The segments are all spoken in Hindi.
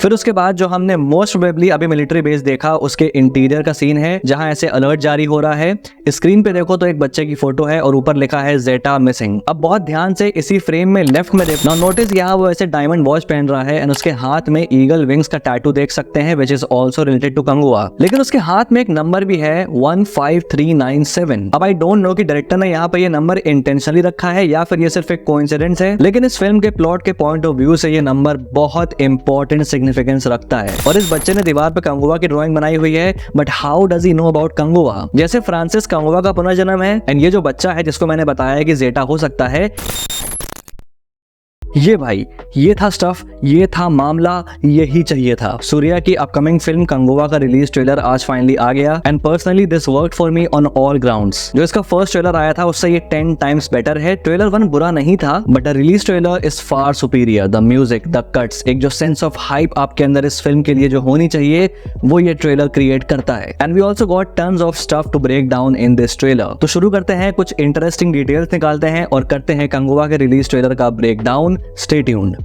फिर उसके बाद जो हमने मोस्ट प्रोबेबली अभी मिलिट्री बेस देखा उसके इंटीरियर का सीन है जहां ऐसे अलर्ट जारी हो रहा है। स्क्रीन पे देखो तो एक बच्चे की फोटो है और ऊपर लिखा है जेटा मिसिंग। अब बहुत ध्यान से इसी फ्रेम में लेफ्ट में देखना, नोटिस यहाँ वो ऐसे डायमंड वॉच पहन रहा है एंड उसके हाथ में ईगल विंग्स का टैटू देख सकते हैं which is also related to Kanguva. लेकिन उसके हाथ में एक नंबर भी है 15397। अब आई डोंट नो कि डायरेक्टर ने यहाँ पे ये नंबर इंटेंशनली रखा है या फिर ये सिर्फ एक कोइंसिडेंस है, लेकिन इस फिल्म के प्लॉट के पॉइंट ऑफ व्यू से ये नंबर बहुत इंपॉर्टेंट सिग्निफिकेंस रखता है। और इस बच्चे ने दीवार पे कंगुआ की ड्राइंग बनाई हुई है, but how does he know about Kanguva? जैसे फ्रांसिस कंगुआ का पुनर्जन्म है एंड ये जो बच्चा है जिसको मैंने बताया है कि जेटा हो सकता है, ये भाई ये था स्टफ, ये था मामला, यही चाहिए था। सूर्या की अपकमिंग फिल्म कंगुआ का रिलीज ट्रेलर आज फाइनली आ गया and personally this worked for me on all grounds. जो इसका फर्स्ट ट्रेलर आया था उससे ये 10 टाइम्स बेटर है। ट्रेलर 1 बुरा नहीं था but the release trailer is far superior. The music, the cuts, एक जो सेंस ऑफ हाइप आपके अंदर इस फिल्म के लिए जो होनी चाहिए वो ये ट्रेलर क्रिएट करता है। And we also got tons of stuff to break down in this trailer. तो शुरू करते हैं, कुछ इंटरेस्टिंग डिटेल्स निकालते हैं और करते हैं कंगुआ के रिलीज ट्रेलर का ब्रेक डाउन। Stay tuned.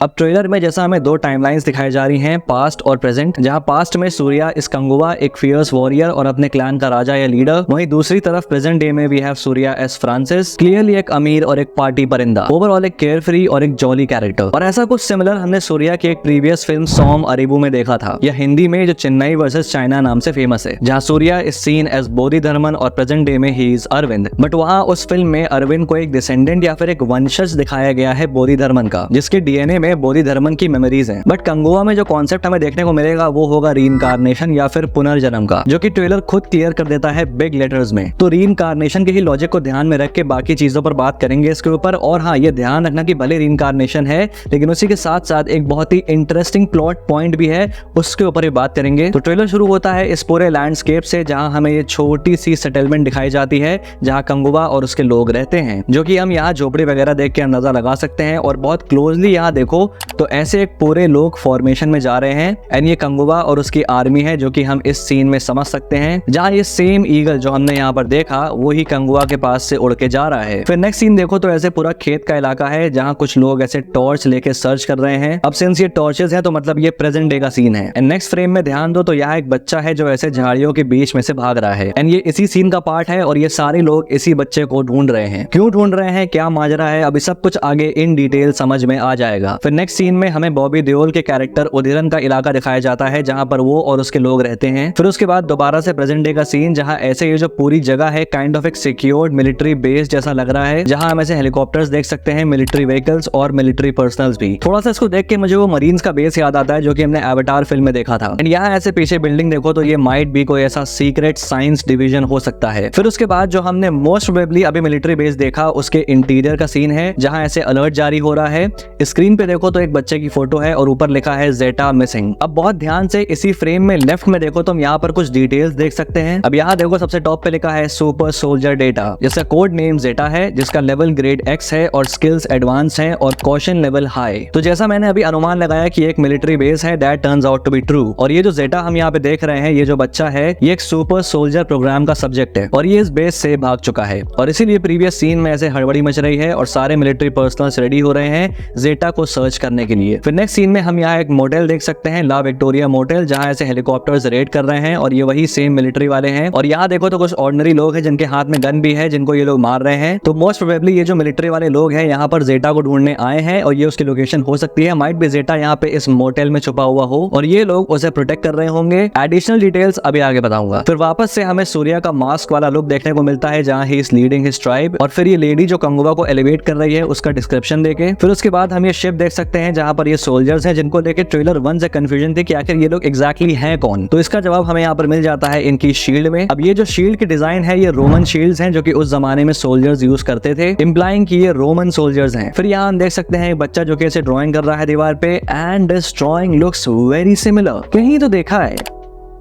अब ट्रेलर में जैसा हमें 2 टाइमलाइंस दिखाई जा रही हैं, पास्ट और प्रेजेंट, जहां पास्ट में सूर्या इस कंगुआ एक फियर्स वॉरियर और अपने क्लैन का राजा या लीडर, वहीं दूसरी तरफ प्रेजेंट डे में we have Suriya as Francis, clearly एक अमीर और एक पार्टी परिंदा, ओवरऑल एक केयरफ्री और एक जॉली कैरेक्टर। और ऐसा कुछ सिमिलर हमने सूर्या की एक प्रीवियस फिल्म सॉम अरेबू में देखा था, या हिंदी में जो चेन्नई वर्सेस चाइना नाम से फेमस है, जहां Suriya is seen as Bodhidharman और प्रेजेंट डे में ही इज अरविंद। बट वहां उस फिल्म में अरविंद को एक डिसेंडेंट या फिर एक वंशज दिखाया गया है बोधिधर्मन का, जिसके डीएनए में बोधिधर्मन की मेमोरीज हैं। बट कंगुआ में जो कॉन्सेप्ट हमें देखने को मिलेगा वो होगा रीइंकार्नेशन या फिर पुनर्जन्म का, जो कि ट्रेलर खुद क्लियर कर देता है बिग लेटर्स में। तो रीइंकार्नेशन के ही लॉजिक को ध्यान में रख के बाकी चीजों पर बात करेंगे इसके ऊपर। और हाँ, ये ध्यान रखना कि भले रीइंकार्नेशन है लेकिन उसी के साथ साथ एक बहुत ही इंटरेस्टिंग प्लॉट पॉइंट भी है, उसके ऊपर भी बात करेंगे। तो ट्रेलर शुरू होता है इस पूरे लैंडस्केप से जहां हमें ये छोटी सी सेटलमेंट दिखाई जाती है जहां कंगुआ और उसके लोग रहते हैं, जो कि हम यहाँ झोपड़ी वगैरह देख के अंदाजा लगा सकते हैं। और बहुत क्लोजली यहाँ देखो तो ऐसे एक पूरे लोग फॉर्मेशन में जा रहे हैं एंड ये कंगुआ और उसकी आर्मी है, जो कि हम इस सीन में समझ सकते हैं, जहां ये सेम ईगल जो हमने यहाँ पर देखा वो ही कंगुआ के पास से उड़ के जा रहा है। फिर नेक्स्ट सीन देखो तो ऐसे पूरा खेत का इलाका है जहां कुछ लोग ऐसे टॉर्च लेके सर्च कर रहे हैं। अब सिंस ये टॉर्चेस हैं तो मतलब ये प्रेजेंट डे का सीन है। एंड नेक्स्ट फ्रेम में ध्यान दो तो यहाँ एक बच्चा है जो ऐसे झाड़ियों के बीच में से भाग रहा है एंड ये इसी सीन का पार्ट है और ये सारे लोग इसी बच्चे को ढूंढ रहे हैं। क्यों ढूंढ रहे हैं, क्या माजरा है, अभी सब कुछ आगे इन डिटेल समझ में आ जाएगा। फिर नेक्स्ट सीन में हमें बॉबी देओल के कैरेक्टर उधिरन का इलाका दिखाया जाता है जहां पर वो और उसके लोग रहते हैं। फिर उसके बाद दोबारा से प्रेजेंट डे का सीन जहां ऐसे ये जो पूरी जगह है काइंड ऑफ एक सिक्योर्ड मिलिट्री बेस जैसा लग रहा है, जहां हम ऐसे हेलीकॉप्टर्स देख सकते हैं, मिलिट्री व्हीकल्स और मिलिट्री पर्सनल्स भी। थोड़ा सा इसको देख के मुझे वो मरीन्स का बेस याद आता है जो कि हमने एवाटार फिल्म में देखा था। एंड यहाँ ऐसे पीछे बिल्डिंग देखो तो ये माइट भी कोई ऐसा सीक्रेट साइंस डिवीजन हो सकता है। फिर उसके बाद जो हमने मोस्ट प्रोबेबली अभी मिलिट्री बेस देखा उसके इंटीरियर का सीन है जहां ऐसे अलर्ट जारी हो रहा है। स्क्रीन पे देखो तो एक बच्चे की फोटो है और ऊपर लिखा है जेटा मिसिंग। अब बहुत ध्यान से इसी फ्रेम में लेफ्ट में देखो तो हम यहाँ पर कुछ डिटेल्स देख सकते हैं। अब यहाँ देखो सबसे टॉप पे लिखा है सुपर सोल्जर डेटा, जिसका कोड नेम जेटा है, जिसका लेवल ग्रेड X है और स्किल्स एडवांस हैं और कॉशन लेवल हाई। तो जैसा मैंने अभी अनुमान लगाया कि एक मिलिट्री बेस है, that turns out to be true. और ये जो जेटा हम यहाँ पे देख रहे हैं, ये जो बच्चा है, ये एक सुपर सोल्जर प्रोग्राम का सब्जेक्ट है और ये इस बेस से भाग चुका है। और इसीलिए प्रीवियस सीन में ऐसे हड़बड़ी मच रही है और सारे मिलिट्री पर्सनल्स रेडी हो रहे हैं जेटा को सर्च करने के लिए। फिर नेक्स्ट सीन में हम यहाँ एक मोटेल देख सकते हैं, ला विक्टोरिया मोटेल, जहां ऐसे हेलीकॉप्टर्स रेड कर रहे हैं और ये वही सेम मिलिट्री वाले हैं। और यहाँ देखो तो कुछ ऑर्डिनरी लोग हैं जिनके हाथ में गन भी है, जिनको ये लोग मार रहे हैं। तो मोस्ट प्रोबेबली ये जो मिलिट्री वाले लोग हैं यहाँ पर जेटा को ढूंढने आए हैं और ये उसकी लोकेशन हो सकती है। माइट भी जेटा यहाँ पे इस मोटेल में छुपा हुआ हो और ये लोग उसे प्रोटेक्ट कर रहे होंगे। एडिशनल डिटेल्स अभी आगे बताऊंगा। फिर वापस से हमें सूर्या का मास्क वाला लुक देखने को मिलता है जहां he is leading his tribe. और फिर ये लेडी जो कंगुआ को एलिवेट कर रही है उसका डिस्क्रिप्शन देके फिर उसके बाद हम ये शिप देख सकते हैं जहां पर ये सोल्जर्स हैं, जिनको लेके ट्रेलर 1 से कंफ्यूजन थी कि आखिर ये लोग एग्जैक्टली हैं कौन। तो इसका जवाब हमें यहाँ पर मिल जाता है इनकी शील्ड में। अब ये जो शील्ड की डिजाइन है ये रोमन शील्ड्स हैं जो कि उस जमाने में सोल्जर्स यूज करते थे, इंप्लाइंग कि ये रोमन सोल्जर्स हैं। फिर यहाँ हम देख सकते हैं एक बच्चा जो कि ऐसे ड्राइंग कर रहा है दीवार पे and this drawing looks very similar. कहीं तो देखा है।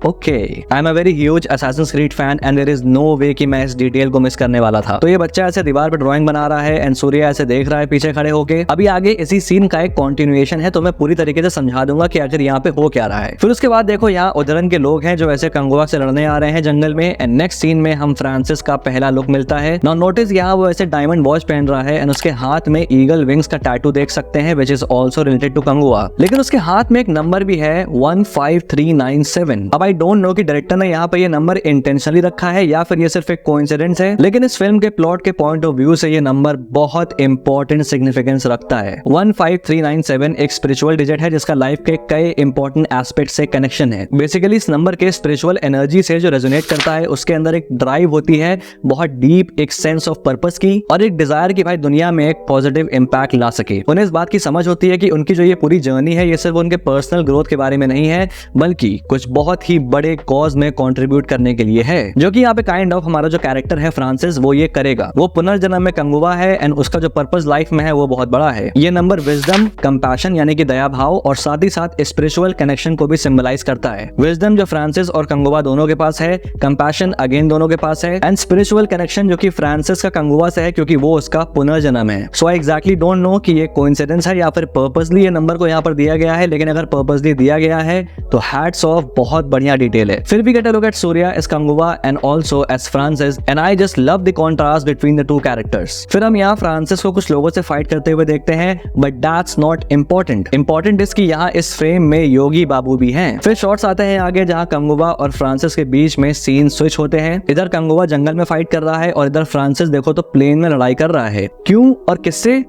Okay, I am a very huge Assassin's Creed fan and there is no way कि मैं इस डिटेल को मिस करने वाला था। तो ये बच्चा ऐसे दीवार पे ड्राइंग बना रहा है एंड सूर्या ऐसे देख रहा है पीछे खड़े होके। अभी आगे इसी सीन का एक कंटिन्यूएशन है, तो मैं पूरी तरीके से समझा दूंगा कि आखिर यहाँ पे हो क्या रहा है। फिर उसके बाद देखो यहाँ उदरन के लोग हैं जो ऐसे कंगुआ से लड़ने आ रहे हैं जंगल में। एंड नेक्स्ट सीन में हम फ्रांसिस का पहला लुक मिलता है। नाउ नोटिस यहाँ वो ऐसे डायमंड वॉच पहन रहा है एंड उसके हाथ में ईगल विंग्स का टैटू देख सकते हैं which is also related to Kanguva. लेकिन उसके हाथ में एक नंबर भी है 15397। अब आई डोंट नो कि डायरेक्टर ने यहाँ पे ये नंबर इंटेंशनली रखा है या फिर ये सिर्फ एक कोइंसिडेंस है, लेकिन इस फिल्म के प्लॉट के पॉइंट ऑफ व्यू से ये नंबर बहुत इंपॉर्टेंट सिग्निफिकेंस रखता है। 15397 एक स्पिरिचुअल डिजिट है जिसका लाइफ के कई इंपॉर्टेंट एस्पेक्ट से कनेक्शन है। बेसिकली इस नंबर के स्पिरिचुअल एनर्जी से जो रेजोनेट करता है उसके अंदर एक ड्राइव होती है बहुत डीप, एक सेंस ऑफ पर्पस की और एक डिजायर की भाई दुनिया में एक पॉजिटिव इंपैक्ट ला सके। उन्हें इस बात की समझ होती है कि उनकी जो ये पूरी जर्नी है ये सिर्फ उनके पर्सनल ग्रोथ के बारे में नहीं है बल्कि कुछ बहुत ही बड़े कॉज में कंट्रीब्यूट करने के लिए है, जो कि यहाँ पे काइंड ऑफ हमारा जो कैरेक्टर है फ्रांसिस वो ये करेगा। वो पुनर्जन्म में कंगुआ है एंड उसका जो पर्पस लाइफ में है वो बहुत बड़ा है। ये नंबर विजडम, कंपैशन यानी कि दया भाव और साथ ही साथ स्पिरिचुअल कनेक्शन को भी सिंबलाइज करता है। विजडम जो फ्रांसिस और कंगुआ दोनों के पास है, कंपैशन अगेन दोनों के पास है एंड स्पिरिचुअल कनेक्शन जो कि फ्रांसिस का कंगुआ से है क्योंकि वो उसका पुनर्जन्म है। सो आई एग्जैक्टली डोंट नो कि ये कोइंसिडेंस है या फिर पर्पसली ये नंबर को यहाँ पर दिया गया है, लेकिन अगर पर्पसली दिया गया है तो हैट्स ऑफ, बहुत बढ़िया डिटेल है। फिर भी get a look at Suriya as Kanguva and also as Francis and I just love the contrast between the two characters. फिर हम यहाँ फ्रांसिस को कुछ लोगों से फाइट करते हुए देखते हैं but that's not important. Important is कि यहाँ इस फ्रेम में योगी बाबू भी हैं। फिर शॉट्स आते हैं आगे जहाँ कंगुआ और फ्रांसिस के बीच में सीन स्विच होते हैं। इधर कंगुआ जंगल में फाइट कर रहा है और इधर फ्रांसिस देखो तो प्लेन में लड़ाई कर रहा है। क्यों और किससे?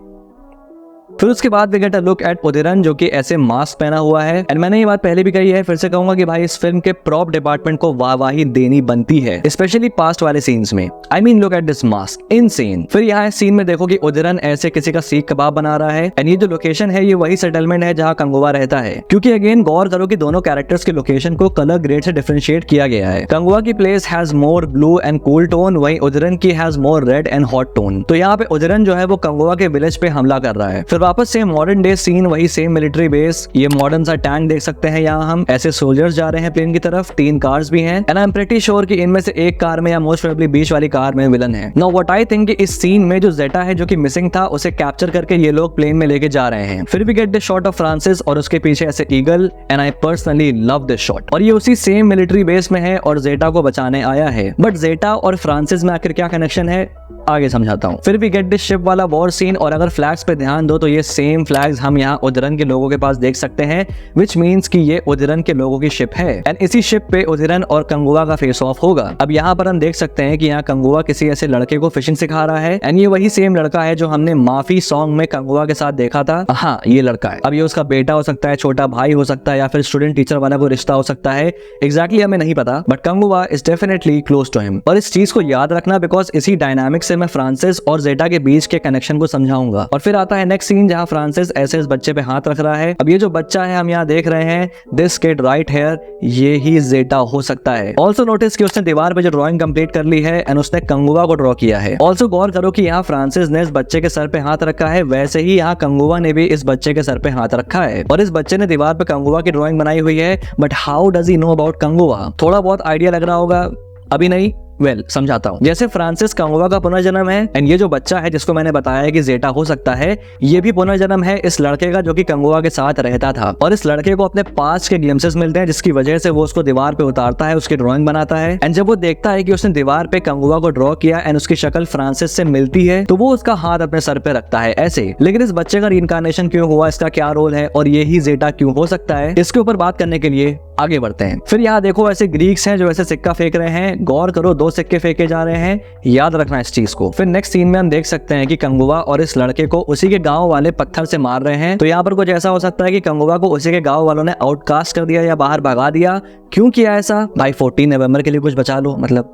फिर उसके बाद we get a look at Udhiran जो कि ऐसे मास्क पहना हुआ है एंड मैंने ये बात पहले भी कही है, फिर से कहूंगा कि भाई इस फिल्म के प्रॉप डिपार्टमेंट को वाहवाही देनी बनती है, स्पेशली पास्ट वाले सीन्स में। I mean look at this mask, insane. फिर यहाँ इस सीन में देखो कि उदयरन ऐसे किसी का सीख कबाब बना रहा है एंड ये जो लोकेशन है ये वही सेटलमेंट है जहाँ कंगुआ रहता है, क्योंकि अगेन गौर करो कि दोनों कैरेक्टर्स के लोकेशन को कलर ग्रेड से डिफरेंशिएट किया गया है। कंगुआ की place has more blue and cool tone, वहीं उदयरन की has more red and hot tone. तो यहाँ पे उदयरन जो है वो कंगुआ के विलेज पे हमला कर रहा है। फिर वापस से मॉडर्न सीन वही सेम मिलिट्री बेस, ये मॉडर्न सा टैंक देख सकते हैं यहाँ हम, ऐसे सोल्जर्स जा रहे हैं प्लेन की तरफ, 3 कार्स भी हैं and I am pretty sure कि इनमें से एक कार में या मोस्ट प्रोबेबली बीच वाली कार में विलन है। नाउ व्हाट आई थिंक इस सीन में जो जेटा है जो कि मिसिंग था उसे कैप्चर करके ये लोग प्लेन में लेके जा रहे हैं। फिर भी get this shot of Francis और उसके पीछे ऐसे eagle and I personally love this shot. और ये उसी सेम मिलिट्री बेस में है और जेटा को बचाने आया है। बट जेटा और फ्रांसिस में आखिर क्या कनेक्शन है आगे समझाता हूँ। फिर भी गेट दिस शिप वाला वॉर सीन और अगर फ्लैग्स पे ध्यान दो तो ये सेम फ्लैग्स हम यहाँ उदयरन के लोगों के पास देख सकते हैं, विच मीन्स कि ये उदयरन के लोगों की शिप है एंड इसी शिप पे उदयरन और कंगुआ का फेस ऑफ होगा। अब यहाँ पर हम देख सकते हैं कि यहाँ कंगुआ किसी ऐसे लड़के को फिशिंग सिखा रहा है एंड ये वही सेम लड़का है जो हमने माफी सॉन्ग में कंगुआ के साथ देखा था। हाँ ये लड़का है। अब ये उसका बेटा हो सकता है, छोटा भाई हो सकता है या फिर स्टूडेंट टीचर वाला कोई रिश्ता हो सकता है, एग्जैक्टली हमें नहीं पता, but Kanguva is definitely close to him. और इस चीज को याद रखना बिकॉज इसी डायनामिक से मैं फ्रांसिस और जेटा के बीच के कनेक्शन को समझाऊंगा। और फिर आता है नेक्स्ट सीन जहां फ्रांसिस ऐसे इस बच्चे पे हाथ रख रहा है। अब ये जो बच्चा है हम यहाँ देख रहे हैं, दिस किड राइट हेयर, ये ही जेटा हो सकता है। ऑल्सो नोटिस कि उसने दीवार पे जो ड्राइंग कंप्लीट कर ली है एंड उसने कंगुआ को ड्रॉ किया है। ऑल्सो गौर करो कि यहाँ फ्रांसिस ने इस बच्चे के सर पे हाथ रखा है, वैसे ही यहाँ कंगुआ ने भी इस बच्चे के सर पे हाथ रखा है और इस बच्चे ने दीवार पे कंगुआ की ड्राइंग बनाई हुई है। But how does he know about Kanguva? थोड़ा बहुत आइडिया लग रहा होगा, अभी नहीं, समझाता हूँ। जैसे फ्रांसिस कंगुआ का पुनर्जन्म है एंड ये जो बच्चा है जिसको मैंने बताया है कि जेटा हो सकता है, ये भी पुनर्जन्म है इस लड़के का जो कि कंगुआ के साथ रहता था। और इस लड़के को अपने पास्ट के ग्लिम्सेस मिलते हैं जिसकी वजह से वो उसको दीवार पे उतारता है, उसकी ड्राइंग बनाता है एंड जब वो देखता है कि उसने दीवार पे कंगुआ को ड्रॉ किया एंड उसकी शक्ल फ्रांसिस से मिलती है तो वो उसका हाथ अपने सर पे रखता है ऐसे। लेकिन इस बच्चे का रीइंकार्नेशन क्यों हुआ, इसका क्या रोल है और ये ही जेटा क्यों हो सकता है, इसके ऊपर बात करने के लिए आगे बढ़ते हैं। फिर यहाँ देखो ऐसे ग्रीक्स हैं जो ऐसे सिक्का फेंक रहे हैं, गौर करो 2 सिक्के फेंके जा रहे हैं, याद रखना इस चीज को। फिर नेक्स्ट सीन में हम देख सकते हैं कि कंगुआ और इस लड़के को उसी के गांव वाले पत्थर से मार रहे हैं। तो यहाँ पर कुछ ऐसा हो सकता है कि कंगुआ को उसी के गांव वालों ने आउटकास्ट कर दिया या बाहर भगा दिया। क्यों किया ऐसा? भाई 14 नवंबर के लिए कुछ बचा लो, मतलब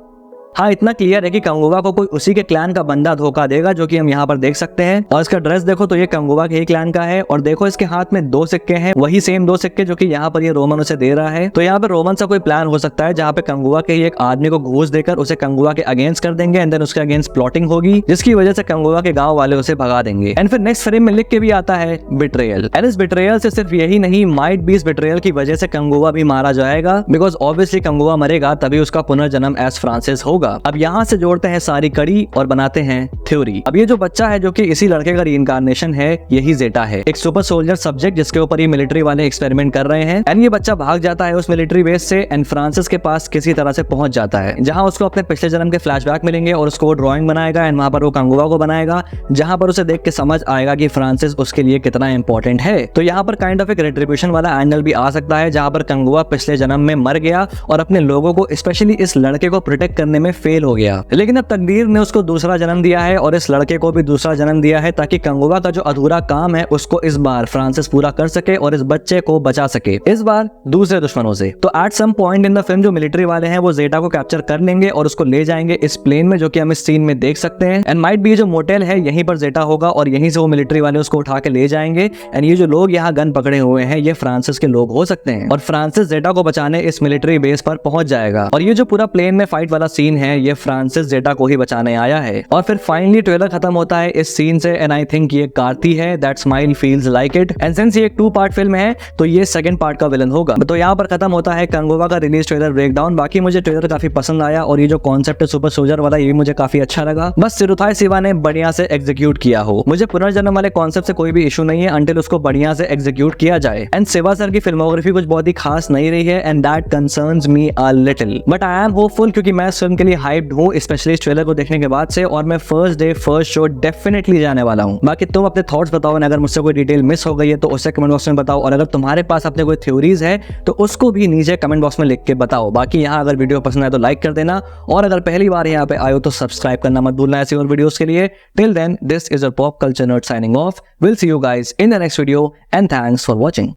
हाँ, इतना क्लियर है कि कंगुवा को कोई उसी के क्लैन का बंदा धोखा देगा, जो कि हम यहाँ पर देख सकते हैं। और इसका ड्रेस देखो तो ये कंगुवा के ही क्लैन का है, और देखो इसके हाथ में 2 सिक्के हैं, वही सेम 2 सिक्के जो कि यहाँ पर ये रोमन उसे दे रहा है। तो यहाँ पर रोमन सा कोई प्लान हो सकता है जहाँ पे कंगुवा के ही एक आदमी को घूस देकर उसे कंगुवा के अगेंस्ट कर देंगे, एंड देन उसके अगेंस्ट प्लॉटिंग होगी, जिसकी वजह से कंगुवा के गांव वाले उसे भगा देंगे। एंड फिर नेक्स्ट फ्रेम में लिख के भी आता है बिट्रेयल। एंड इस बिट्रेयल से सिर्फ यही नहीं, माइट बी इस बिट्रेयल की वजह से कंगुवा भी मारा जाएगा, बिकॉज ऑब्वियसली कंगुवा मरेगा तभी उसका पुनर्जन्म एज फ्रांसिस होगा। अब यहाँ से जोड़ते हैं सारी कड़ी और बनाते हैं थ्योरी। अब ये जो बच्चा है जो कि इसी लड़के का रीइंकार्नेशन है, यही जेटा है, एक सुपर सोल्जर सब्जेक्ट जिसके ऊपर ये मिलिट्री वाले एक्सपेरिमेंट कर रहे हैं। एंड ये बच्चा भाग जाता है उस मिलिट्री बेस से, एंड फ्रांसिस के पास किसी तरह से पहुंच जाता है, जहां उसको अपने पिछले जन्म के फ्लैशबैक मिलेंगे और उसको ड्राइंग बनाएगा, एंड वहां पर वो कंगुवा को बनाएगा, जहां पर उसे देख के समझ आएगा कि फ्रांसिस उसके लिए कितना इंपॉर्टेंट है। तो यहाँ पर काइंड ऑफ एक रेट्रिब्यूशन वाला एंगल भी आ सकता है, जहां पर कंगुवा पिछले जन्म में मर गया और अपने लोगों को, स्पेशली इस लड़के को प्रोटेक्ट करने में फेल हो गया, लेकिन अब तकदीर ने उसको दूसरा जन्म दिया है और इस लड़के को भी दूसरा जन्म दिया है, ताकि कंगुवा का जो अधूरा काम है उसको इस बार फ्रांसिस पूरा कर सके और इस बच्चे को बचा सके, इस बार दूसरे दुश्मनों से। तो at some point in the film जो मिलिट्री वाले हैं वो जेटा को कैप्चर कर लेंगे और उसको ले जाएंगे इस प्लेन में, जो कि हम इस सीन में देख सकते हैं। एंड माइट बी जो मोटेल है यहीं पर जेटा होगा और यहीं से वो मिलिट्री वाले उसको उठा के ले जाएंगे। एंड ये जो लोग यहाँ गन पकड़े हुए हैं ये फ्रांसिस के लोग हो सकते हैं, और फ्रांसिस जेटा को बचाने इस मिलिट्री बेस पर पहुंच जाएगा। और ये जो पूरा प्लेन में फाइट वाला सीन है ये फ्रांसिस जेटा को ही बचाने आया है। और फिर फाइनली ट्रेलर खत्म होता है इस सीन से, एंड आई थिंक ये कार्ती है, that smile feels like it. And since ये एक 2 पार्ट फिल्म है तो ये सेकंड पार्ट का विलन होगा। तो यहाँ पर खत्म होता है कंगुवा का रिलीज ट्रेलर ब्रेकडाउन। बाकी मुझे ट्रेलर काफी पसंद आया और ये जो कॉन्सेप्ट है सुपर सोल्जर वाला ये भी मुझे काफी अच्छा लगा, बस सिरुथाई सिवा ने बढ़िया से एग्जीक्यूट किया हो। मुझे पुनर्जन्म वाले कॉन्सेप्ट से कोई भी इशू नहीं है अंटिल उसको बढ़िया से एग्जीक्यूट किया जाए। एंड सिवा सर की फिल्मोग्राफी कुछ बहुत ही खास नहीं रही है, and that concerns me a little, but I am hopeful क्योंकि मैं इस फिल्म के लिए हाइप्ड हूँ, स्पेशली इस ट्रेलर को देखने के बाद से, और मैं first day first show definitely जाने वाला हूँ। बाकी तुम अपने थॉट्स बताओ, अगर मुझसे कोई डिटेल मिस हो गई है तो उसे कमेंट बॉक्स में बताओ, और अगर तुम्हारे पास अपने कोई थ्योरीज है तो उसको भी नीचे कमेंट बॉक्स में लिख के बताओ। बाकी यहाँ अगर वीडियो पसंद आए तो लाइक कर देना, और अगर पहली बार यहाँ पे आयो तो सब्सक्राइब करना मत भूलना ऐसी और वीडियोस के लिए। Till then, this is your pop culture nerd signing off. Will see you guys in the next video, and thanks for watching.